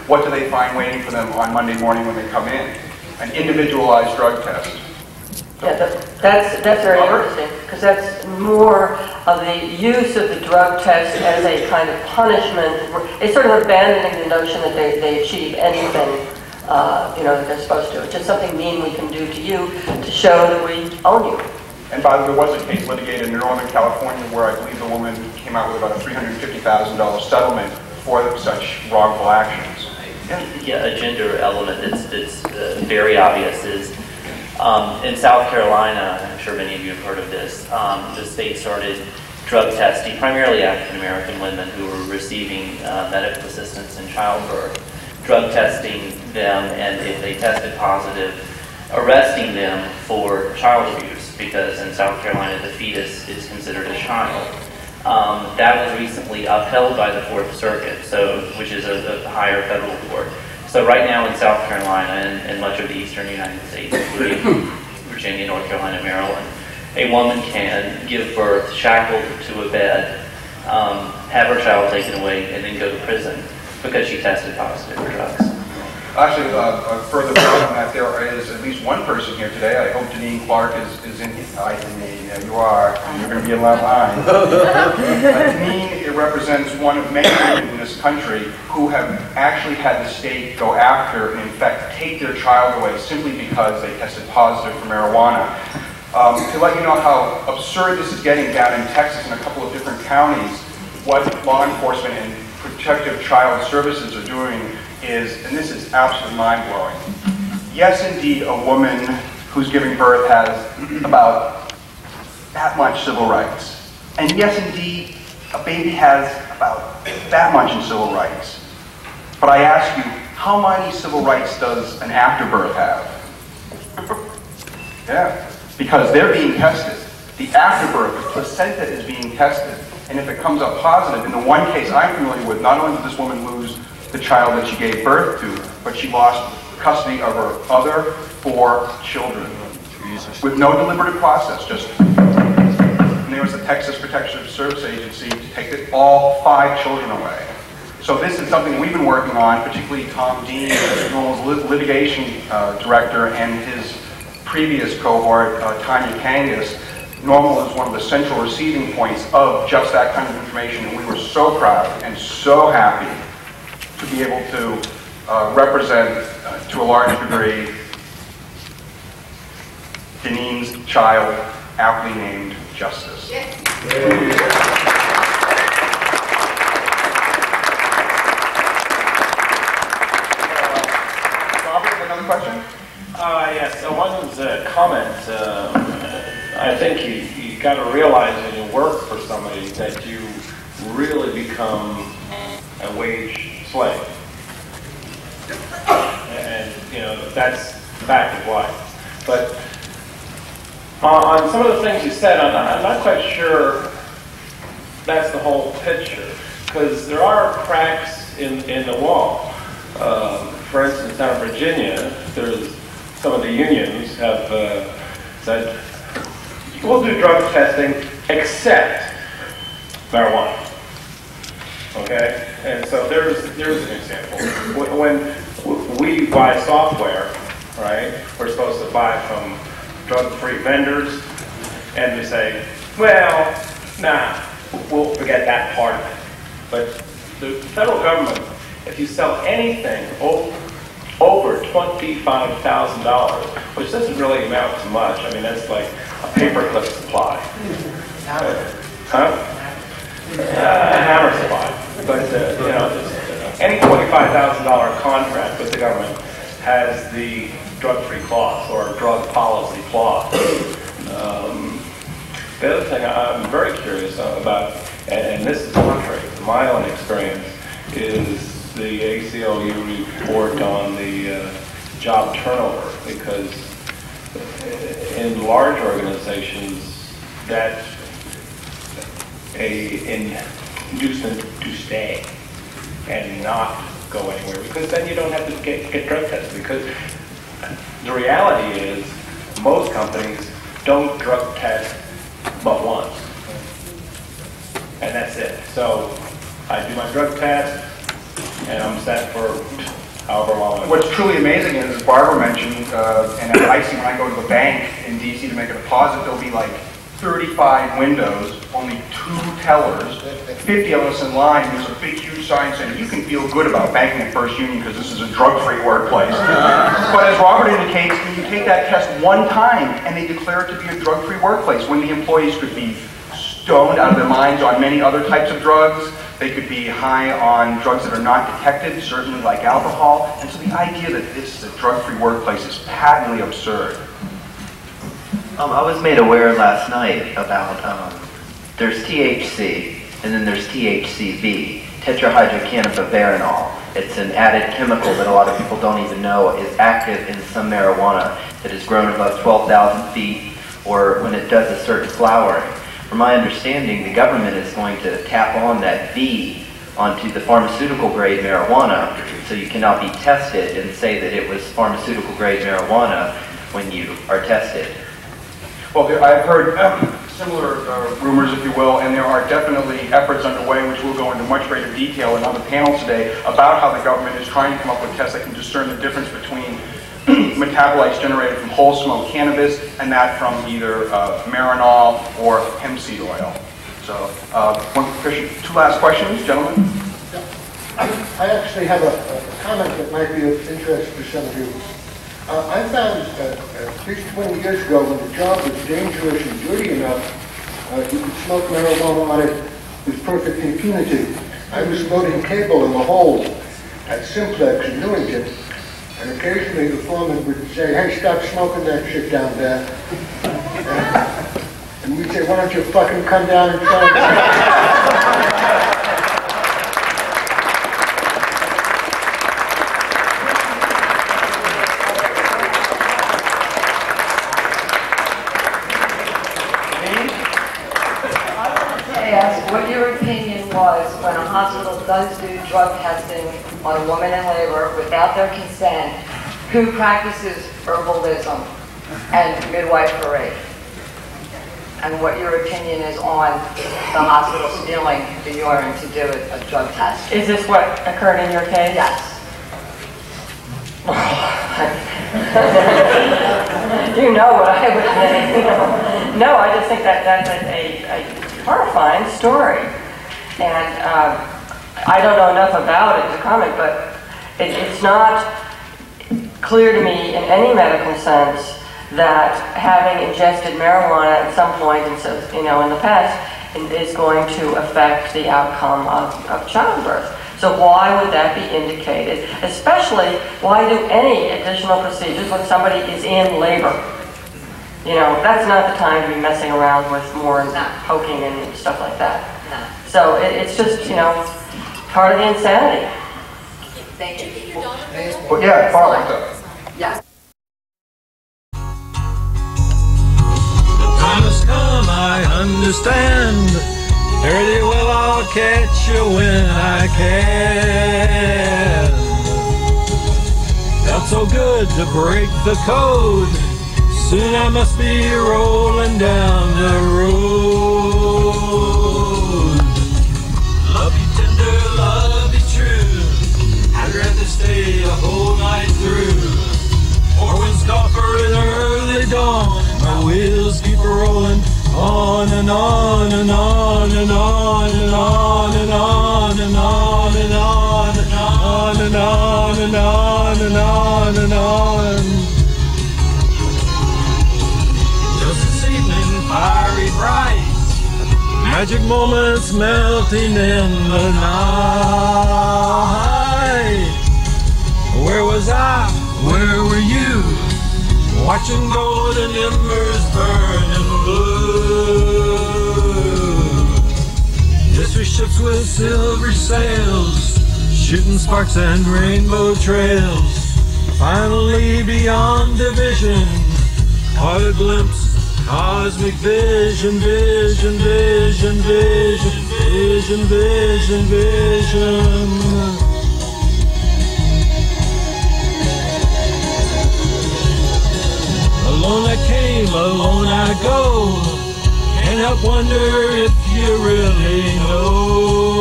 what do they find waiting for them on Monday morning when they come in? An individualized drug test. Yeah, that's very interesting, because that's more of the use of the drug test as a kind of punishment. It's sort of abandoning the notion that they achieve anything, that they're supposed to. It's just something mean we can do to you to show that we own you. And by the way, there was a case litigated in Northern California where I believe the woman came out with about a $350,000 settlement for such wrongful actions. Yeah, a gender element that's very obvious is in South Carolina, I'm sure many of you have heard of this, the state started drug testing primarily African American women who were receiving medical assistance in childbirth, drug testing them, and if they tested positive, arresting them for child abuse, because in South Carolina the fetus is considered a child. That was recently upheld by the Fourth Circuit, which is a higher federal court. So right now in South Carolina and much of the eastern United States, including Virginia, North Carolina, Maryland, a woman can give birth shackled to a bed, have her child taken away, and then go to prison because she tested positive for drugs. Actually, further down on that, there is at least one person here today. I hope Janine Clark is in. Yeah, you are. You're going to be in that line. Janine, it represents one of many women in this country who have actually had the state go after and, in fact, take their child away simply because they tested positive for marijuana. To let you know how absurd this is getting down in Texas in a couple of different counties, what law enforcement and protective child services are doing is, and this is absolutely mind-blowing, yes, indeed, a woman who's giving birth has about that much civil rights. And yes, indeed, a baby has about that much in civil rights. But I ask you, how many civil rights does an afterbirth have? Yeah, because they're being tested. The afterbirth, the placenta is being tested. And if it comes up positive, in the one case I'm familiar with, not only did this woman lose the child that she gave birth to, but she lost custody of her other 4 children. Jesus. With no deliberative process, just, and there was the Texas Protective Service Agency to take all 5 children away. So this is something we've been working on, particularly Tom Dean, NORML's litigation director, and his previous cohort, Tanya Kangas. NORML is one of the central receiving points of just that kind of information, and we were so proud and so happy to be able to represent, to a large degree, Janine's child, aptly named Justice. Yes. Robert, another question? Yes, so one was a comment. I think you got to realize when you work for somebody that you really become a wage slave. And, that's the fact of life. But on some of the things you said, I'm not quite sure that's the whole picture. Because there are cracks in the wall. For instance, down in Virginia, some of the unions have said, we'll do drug testing except marijuana. Okay? And so there's an example. When we buy software, right, we're supposed to buy from drug-free vendors, and we say, well, nah, we'll forget that part of it. But the federal government, if you sell anything over $25,000, which doesn't really amount to much. I mean, that's like a paperclip supply. A hammer supply. But, any $25,000 contract with the government has the drug-free clause or drug policy clause. The other thing I'm very curious about, and this is contrary to my own experience, is the ACLU report on the job turnover, because in large organizations, that's an inducement to stay and not go anywhere, because then you don't have to get drug tested, because the reality is most companies don't drug test but once, and that's it. So I do my drug test, and I'm set for however long. What's truly amazing is, as Barbara mentioned, and I see when I go to the bank in DC to make a deposit, there'll be like 35 windows, only 2 tellers, 50 of us in line. There's a big, huge sign saying, you can feel good about banking at First Union because this is a drug-free workplace. But as Robert indicates, you take that test one time and they declare it to be a drug-free workplace when the employees could be stoned out of their minds on many other types of drugs. They could be high on drugs that are not detected, certainly like alcohol. And so the idea that this is a drug-free workplace is patently absurd. I was made aware last night about there's THC and then there's THCV, tetrahydrocannabidiol. It's an added chemical that a lot of people don't even know is active in some marijuana that is grown above 12,000 feet or when it does a certain flowering. From my understanding, the government is going to tap on that V onto the pharmaceutical grade marijuana so you cannot be tested and say that it was pharmaceutical grade marijuana when you are tested. Well, I've heard similar rumors, if you will, and there are definitely efforts underway, which we'll go into much greater detail in other panels today, about how the government is trying to come up with tests that can discern the difference between metabolites generated from whole smoke cannabis and that from either marinol or hemp seed oil. So, 2 last questions, gentlemen? I actually have a comment that might be of interest to some of you. I found at least 20 years ago, when the job was dangerous and dirty enough, you could smoke marijuana on it with perfect impunity. I was loading cable in the hole at Simplex in Newington, and occasionally the foreman would say, hey, stop smoking that shit down there. And we'd say, why don't you fucking come down and try it? What your opinion was when a hospital does do drug testing on a woman in labor without their consent who practices herbalism and midwifery, and what your opinion is on the hospital stealing the urine to do a drug test. Is this what occurred in your case? Yes. You know what I would say. No, I just think that that's a horrifying story. And I don't know enough about it to comment, but it's not clear to me in any medical sense that having ingested marijuana at some point in the past is going to affect the outcome of childbirth. So why would that be indicated? Especially, why do any additional procedures when somebody is in labor? That's not the time to be messing around with more poking and stuff like that. No. So it's just, part of the insanity. Thank you. Well, yeah, Barbara. Yes. The time has come, I understand. Fairly well, I'll catch you when I can. Felt so good to break the code. Soon I must be rolling down the road. Love you tender, love you true. I'd rather stay a whole night through. Or when scoffer in early dawn, my wheels keep rolling on and on and on and on and on and on and on and on and on and on and on and on and on. Just this evening, fiery bright, magic moments melting in the night. Where was I? Where were you? Watching golden embers burning blue. Mystery ships with silver sails, shooting sparks and rainbow trails. Finally beyond division, caught a glimpse, cosmic vision, vision, vision, vision, vision, vision, vision. Alone I came, alone I go. Can't help wonder if you really know.